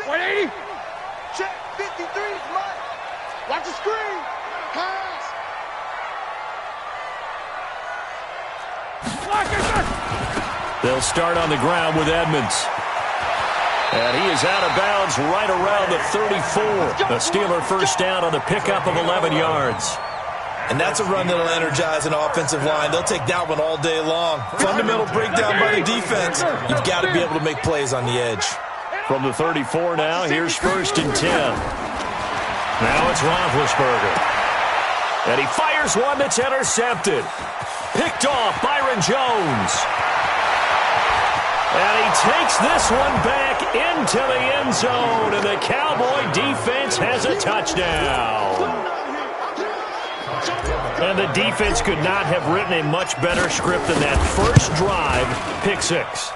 180. Check. 53 is mine. Watch the screen. Pass. They'll start on the ground with Edmonds. And he is out of bounds right around the 34. A Steeler first down on the pickup of 11 yards. And that's a run that'll energize an offensive line. They'll take that one all day long. Fundamental breakdown by the defense. You've got to be able to make plays on the edge. From the 34 now, here's 1st and 10. Now it's Roethlisberger. And he fires one that's intercepted. Picked off Byron Jones. And he takes this one back into the end zone, and the Cowboy defense has a touchdown. And the defense could not have written a much better script than that first drive, pick 6.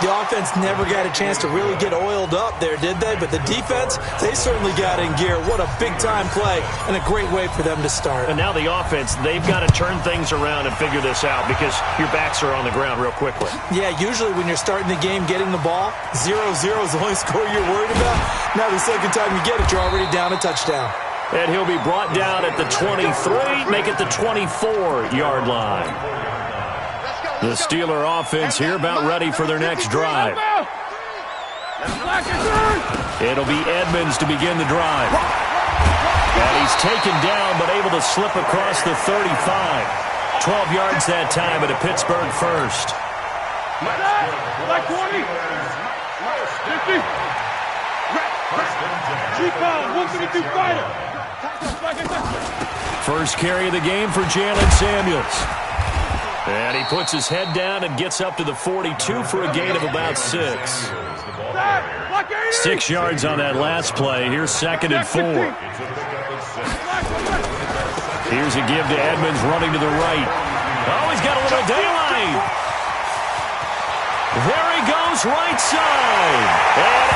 The offense never got a chance to really get oiled up there, did they? But the defense, they certainly got in gear. What a big-time play and a great way for them to start. And now the offense, they've got to turn things around and figure this out because your backs are on the ground real quickly. Yeah, usually when you're starting the game, getting the ball, 0-0 is the only score you're worried about. Now the second time you get it, you're already down a touchdown. And he'll be brought down at the 23, make it the 24-yard line. The Steeler offense here about ready for their next drive. It'll be Edmonds to begin the drive. And he's taken down but able to slip across the 35. 12 yards that time at a Pittsburgh first. Black 20. 50. G-Con, 152 fighter. First carry of the game for Jalen Samuels. And he puts his head down and gets up to the 42 for a gain of about 6. 6 yards on that last play. Here's 2nd and 4. Here's a give to Edmonds running to the right. Oh, he's got a little daylight. There he goes right side. And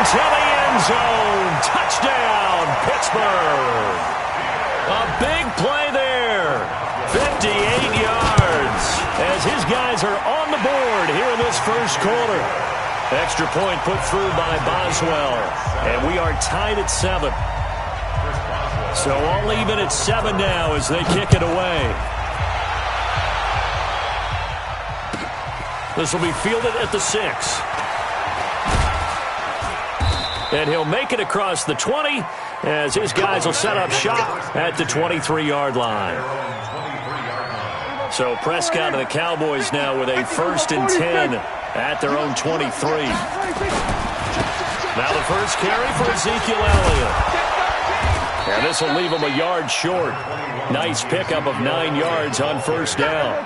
into the end zone. Touchdown, Pittsburgh. A big play there. 58 yards as his guys are on the board here in this first quarter. Extra point put through by Boswell. And we are tied at 7. So all even at 7 now as they kick it away. This will be fielded at the 6. And he'll make it across the 20 as his guys will set up shop at the 23-yard line. So Prescott and the Cowboys now with a 1st and 10 at their own 23. Now the first carry for Ezekiel Elliott. And this will leave him a yard short. Nice pickup of 9 yards on first down.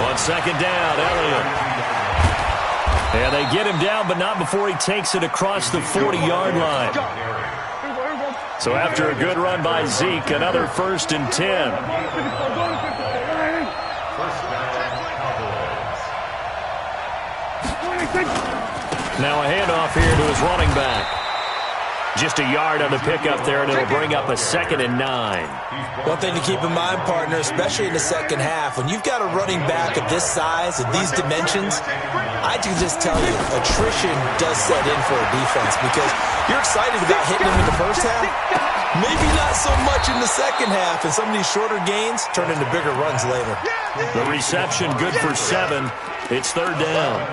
On second down, Elliott. And they get him down, but not before he takes it across the 40-yard line. So after a good run by Zeke, another 1st and 10. Now a handoff here to his running back. Just a yard on the pickup there, and it'll bring up a 2nd and 9. One thing to keep in mind, partner, especially in the second half, when you've got a running back of this size and these dimensions, I can just tell you, attrition does set in for a defense because you're excited about hitting him in the first half. Maybe not so much in the second half, and some of these shorter gains turn into bigger runs later. The reception good for 7. It's 3rd down.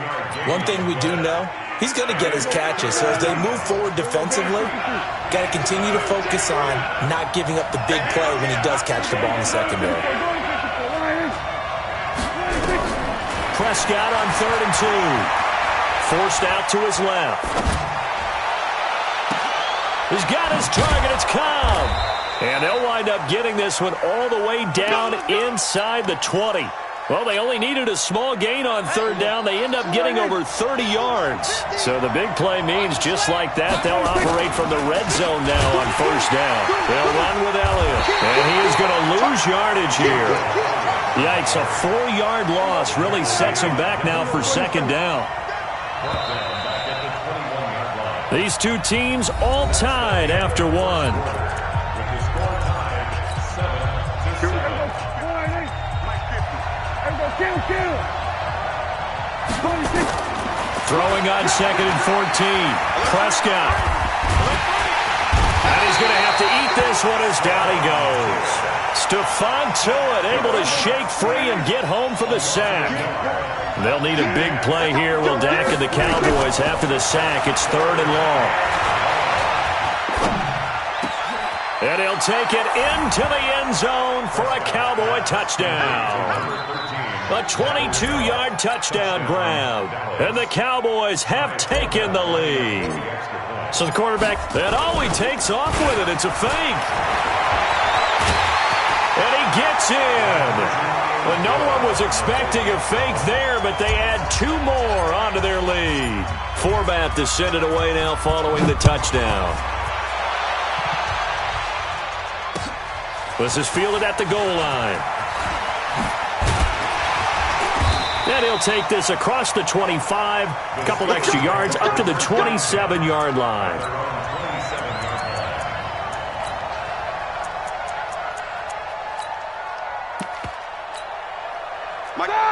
One thing we do know, he's going to get his catches. So as they move forward defensively, got to continue to focus on not giving up the big play when he does catch the ball in the secondary. Prescott on 3rd and 2. Forced out to his left. He's got his target. It's Cobb. And they'll wind up getting this one all the way down inside the 20. Well, they only needed a small gain on 3rd down. They end up getting over 30 yards. So the big play means just like that, they'll operate from the red zone now on 1st down. They'll run with Elliott. And he is going to lose yardage here. Yikes, a 4-yard loss really sets him back now for 2nd down. These two teams all tied after 1. Throwing on 2nd and 14. Prescott. And he's going to have to eat this one as down he goes. Stephon Tuitt able to shake free and get home for the sack. They'll need a big play here. Will Dak and the Cowboys after the sack. It's 3rd and long. And he'll take it into the end zone for a Cowboy touchdown. A 22-yard touchdown grab. And the Cowboys have taken the lead. So the quarterback, and he takes off with it. It's a fake. And he gets in. Well, no one was expecting a fake there, but they add 2 more onto their lead. Forbath to send it away now following the touchdown. This is fielded at the goal line. And he'll take this across the 25, a couple extra yards up to the 27-yard line.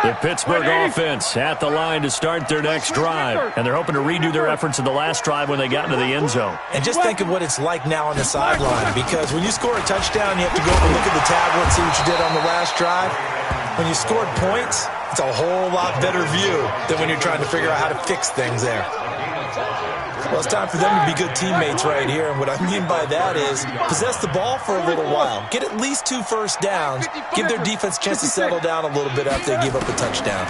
The Pittsburgh offense at the line to start their next drive. And they're hoping to redo their efforts in the last drive when they got into the end zone. And just think of what it's like now on the sideline, because when you score a touchdown, you have to go over and look at the tablet and see what you did on the last drive. When you scored points, it's a whole lot better view than when you're trying to figure out how to fix things there. Well, it's time for them to be good teammates right here. And what I mean by that is possess the ball for a little while. Get at least 2 first downs. Give their defense a chance to settle down a little bit after they give up a touchdown.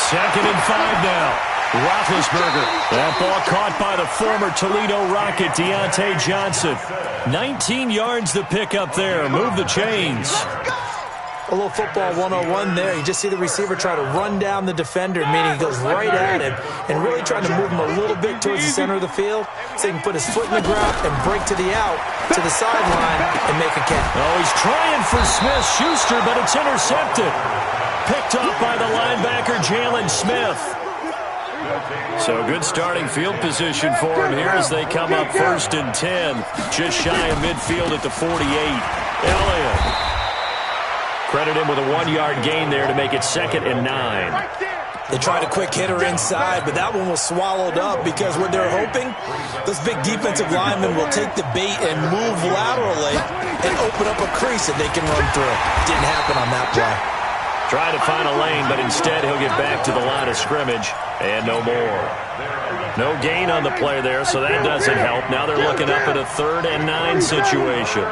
2nd and 5 now. Roethlisberger. That ball caught by the former Toledo Rocket, Deontay Johnson. 19 yards to pick up there. Move the chains. A little football 101 there. You just see the receiver try to run down the defender, meaning he goes right at him and really trying to move him a little bit towards the center of the field so he can put his foot in the ground and break to the out, to the sideline, and make a catch. Oh, he's trying for Smith-Schuster, but it's intercepted. Picked up by the linebacker, Jalen Smith. So good starting field position for him here as they come up 1st and 10. Just shy of midfield at the 48. Elliott. Credit him with a 1-yard gain there to make it 2nd and 9. They tried a quick hitter inside, but that one was swallowed up because what they're hoping, those big defensive linemen will take the bait and move laterally and open up a crease that they can run through. Didn't happen on that play. Trying to find a lane, but instead he'll get back to the line of scrimmage and no more. No gain on the play there, so that doesn't help. Now they're looking up at a 3rd and 9 situation.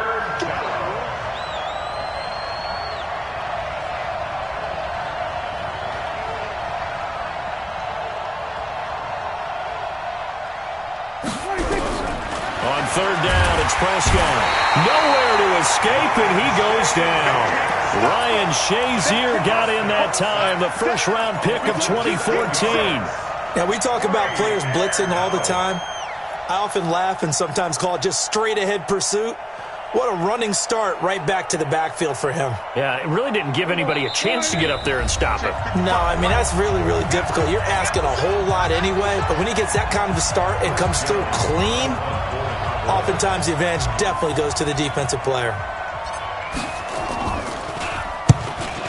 On 3rd down, it's Prescott. Nowhere to escape, and he goes down. Ryan Shazier got in that time, the first-round pick of 2014. Now, we talk about players blitzing all the time. I often laugh and sometimes call it just straight-ahead pursuit. What a running start right back to the backfield for him. Yeah, it really didn't give anybody a chance to get up there and stop him. No, I mean, that's really, really difficult. You're asking a whole lot anyway, but when he gets that kind of a start and comes through clean, oftentimes the advantage definitely goes to the defensive player.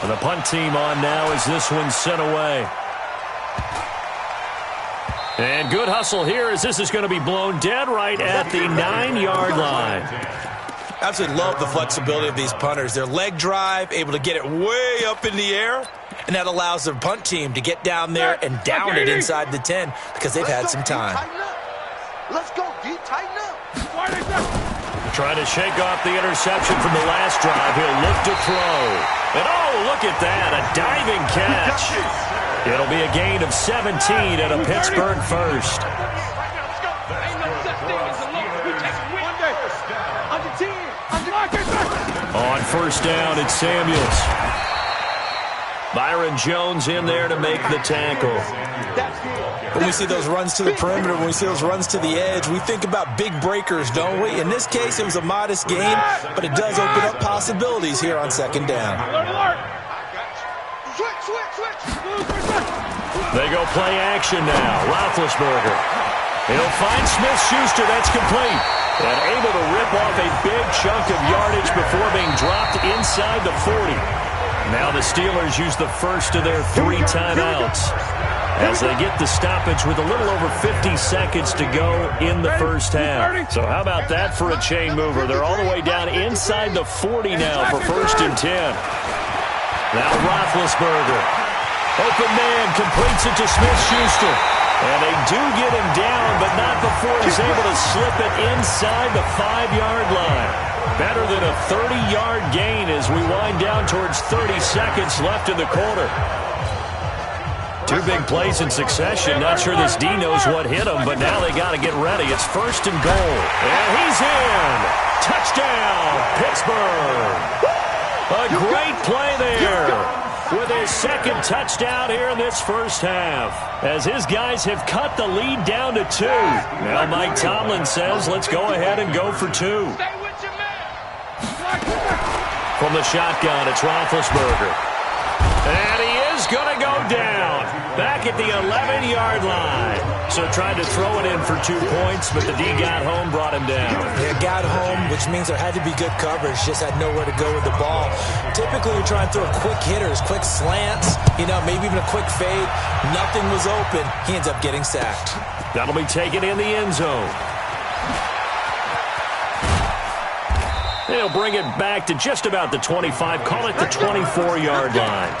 And the punt team on now as this one's sent away. And good hustle here as this is going to be blown dead right at the 9-yard line. Absolutely love the flexibility of these punters. Their leg drive, able to get it way up in the air, and that allows their punt team to get down there and down it inside the 10 because they've had some time. Let's go, D. Tighten up. Trying to shake off the interception from the last drive. He'll look to throw. And look at that, a diving catch. It'll be a gain of 17 and a Pittsburgh first. On 1st down, it's Samuels. Byron Jones in there to make the tackle. When we see those runs to the perimeter, when we see those runs to the edge, we think about big breakers, don't we? In this case, it was a modest gain, but it does open up possibilities here on 2nd down. They go play action now. Roethlisberger. He'll find Smith-Schuster. That's complete. And able to rip off a big chunk of yardage before being dropped inside the 40. Now the Steelers use the first of their 3 timeouts as they get the stoppage with a little over 50 seconds to go in the first half. So how about that for a chain mover? They're all the way down inside the 40 now for 1st and 10. Now Roethlisberger. Open man completes it to Smith-Schuster. And they do get him down, but not before he's able to slip it inside the 5-yard line. Better than a 30-yard gain as we wind down towards 30 seconds left in the quarter. 2 big plays in succession. Not sure this D knows what hit him, but now they got to get ready. It's 1st and goal. And he's in. Touchdown, Pittsburgh. A great play there with his 2nd touchdown here in this first half, as his guys have cut the lead down to 2. Now Mike Tomlin says, let's go ahead and go for 2. From the shotgun, it's Roethlisberger. And he is going to go down back at the 11-yard line. So tried to throw it in for 2 points, but the D got home, brought him down. Yeah, got home, which means there had to be good coverage. Just had nowhere to go with the ball. Typically, you're trying to throw quick hitters, quick slants, maybe even a quick fade. Nothing was open. He ends up getting sacked. That'll be taken in the end zone. They'll bring it back to just about the 25. Call it the 24-yard line.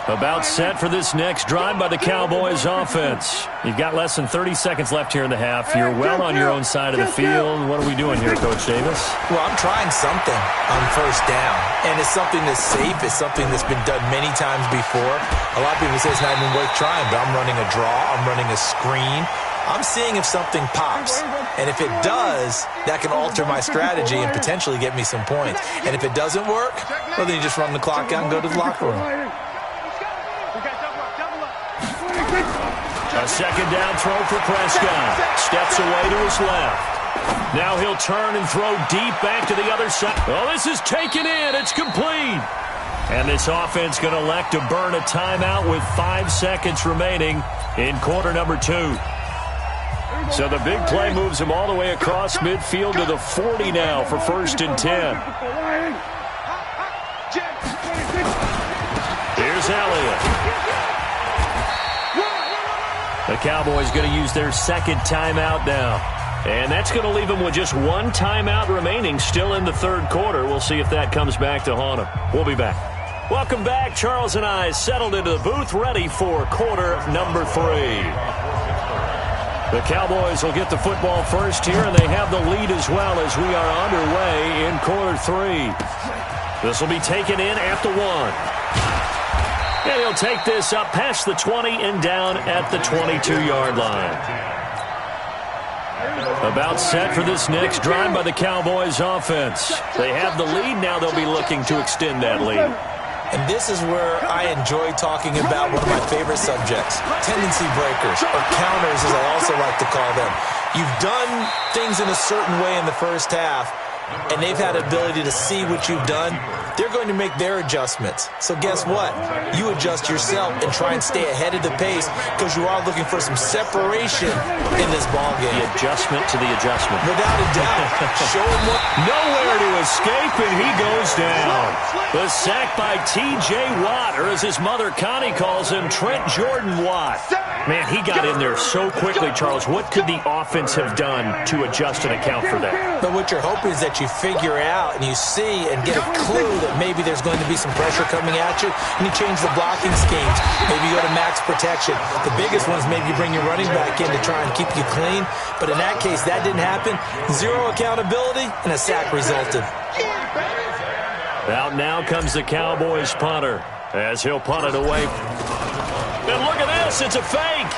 About set for this next drive by the Cowboys offense. You've got less than 30 seconds left here in the half. You're well on your own side of the field. What are we doing here, Coach Davis? Well, I'm trying something on 1st down. And it's something that's safe. It's something that's been done many times before. A lot of people say it's not even worth trying, but I'm running a draw. I'm running a screen. I'm seeing if something pops. And if it does, that can alter my strategy and potentially get me some points. And if it doesn't work, well, then you just run the clock out and go to the locker room. A 2nd down throw for Prescott. Steps away to his left. Now he'll turn and throw deep back to the other side. Oh, this is taken in. It's complete. And this offense going to elect to burn a timeout with 5 seconds remaining in quarter number 2. So the big play moves him all the way across midfield to the 40 now for 1st and 10. Here's Elliott. The Cowboys going to use their 2nd timeout now. And that's going to leave them with just 1 timeout remaining still in the 3rd quarter. We'll see if that comes back to haunt them. We'll be back. Welcome back. Charles and I settled into the booth ready for quarter number 3. The Cowboys will get the football first here, and they have the lead as well as we are underway in quarter 3. This will be taken in at the 1. And he'll take this up past the 20 and down at the 22-yard line. About set for this next drive by the Cowboys offense. They have the lead. Now they'll be looking to extend that lead. And this is where I enjoy talking about one of my favorite subjects, tendency breakers, or counters as I also like to call them. You've done things in a certain way in the first half, and they've had the ability to see what you've done. They're going to make their adjustments. So guess what? You adjust yourself and try and stay ahead of the pace because you are looking for some separation in this ballgame. The adjustment to the adjustment. Without a doubt. Show him what. Nowhere to escape, and he goes down. The sack by T.J. Watt, or as his mother Connie calls him, Trent Jordan Watt. Man, he got in there so quickly, Charles. What could the offense have done to adjust and account for that? But what you're hoping is that you figure out and you see and get a clue that maybe there's going to be some pressure coming at you, and you change the blocking schemes. Maybe you go to max protection. The biggest one is maybe you bring your running back in to try and keep you clean. But in that case, that didn't happen. 0 accountability, and a sack resulted. Out now comes the Cowboys punter as he'll punt it away. And look at this, it's a fake.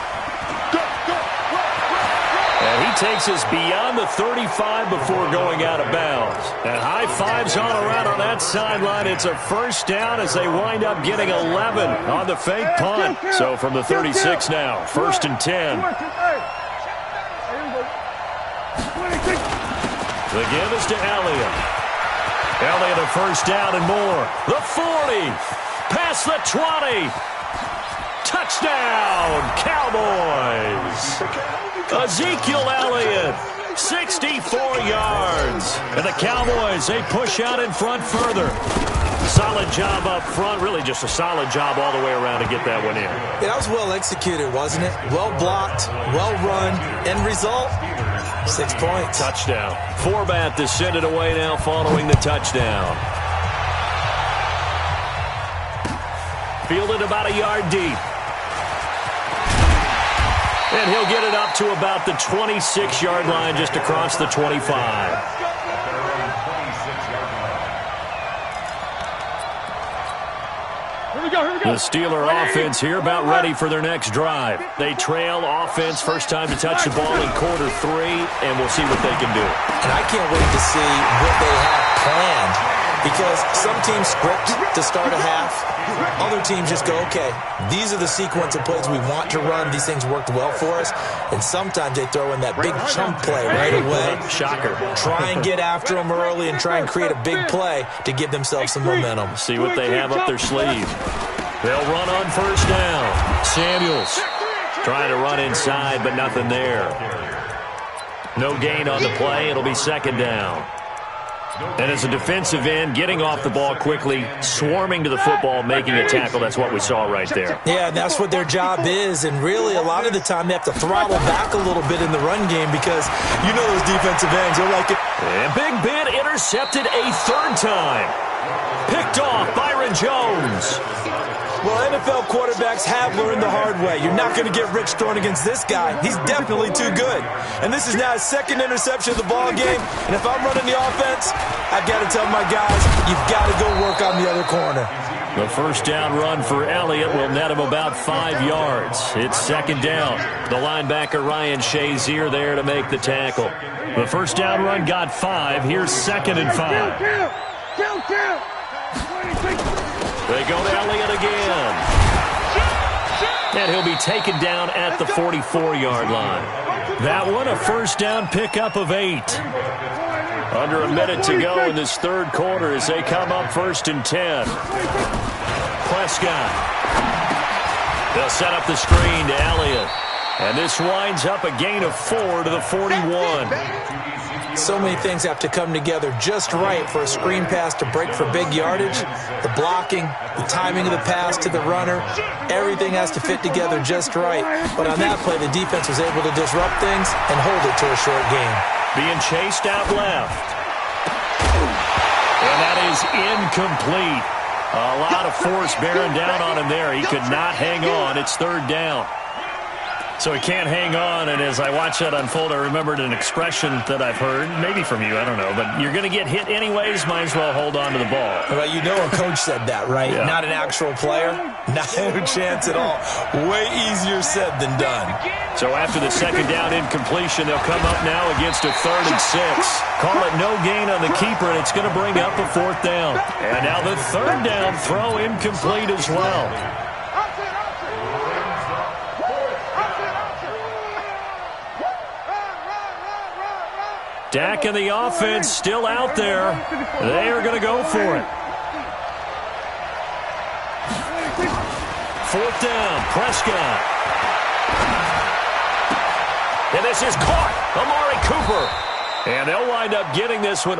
And he takes us beyond the 35 before going out of bounds. And high fives all around on that sideline. It's a first down as they wind up getting 11 on the fake punt. So from the 36 now, 1st and 10. The give is to Elliott. Elliott a first down and more. The 40. Past the 20. Touchdown, Cowboys. Ezekiel Elliott 64 yards. And the Cowboys, they push out in front further. Solid job up front. Really just a solid job all the way around to get that one in. That was well executed, wasn't it? Well blocked, well run. End result, 6 points. Touchdown. Forbat to send it away now following the touchdown. Fielded about a yard deep. And he'll get it up to about the 26-yard line, just across the 25. The Steeler offense here about ready for their next drive. They trail offense, first time to touch the ball in quarter 3, and we'll see what they can do. And I can't wait to see what they have planned, because some teams script to start a half. Other teams just go, okay, these are the sequence of plays we want to run. These things worked well for us. And sometimes they throw in that big chunk play right away. Shocker. Try and get after them early and try and create a big play to give themselves some momentum. See what they have up their sleeve. They'll run on first down. Samuels trying to run inside, but nothing there. No gain on the play. It'll be second down. And as a defensive end, getting off the ball quickly, swarming to the football, making a tackle, that's what we saw right there. Yeah, and that's what their job is. And really, a lot of the time, they have to throttle back a little bit in the run game, because you know those defensive ends, they're like it. And Big Ben intercepted a third time. Picked off Byron Jones. Well, NFL quarterbacks have learned the hard way. You're not going to get rich throwing against this guy. He's definitely too good. And this is now his second interception of the ball game. And if I'm running the offense, I've got to tell my guys, you've got to go work on the other corner. The first down run for Elliott will net him about 5 yards. It's second down. The linebacker Ryan Shazier there to make the tackle. The first down run got 5. Here's second and 5. They go to Elliott again. And he'll be taken down at the 44-yard line. That one, a first down pickup of 8. Under a minute to go in this third quarter as they come up first and 10. Prescott. They'll set up the screen to Elliott. And this winds up a gain of 4 to the 41. So many things have to come together just right for a screen pass to break for big yardage. The blocking, the timing of the pass to the runner, everything has to fit together just right. But on that play, the defense was able to disrupt things and hold it to a short game. Being chased out left. And that is incomplete. A lot of force bearing down on him there. He could not hang on. It's third down. So he can't hang on, and as I watch that unfold, I remembered an expression that I've heard, maybe from you, I don't know, but you're going to get hit anyways, might as well hold on to the ball. Well, you know a coach said that, right? Yeah. Not an actual player. Not a chance at all. Way easier said than done. So after the second down incompletion, they'll come up now against a 3rd and 6. Call it no gain on the keeper, and it's going to bring up a 4th down. And now the 3rd down throw incomplete as well. Dak and the offense still out there. They are going to go for it. 4th down, Prescott. And this is caught. Amari Cooper. And they'll wind up getting this one.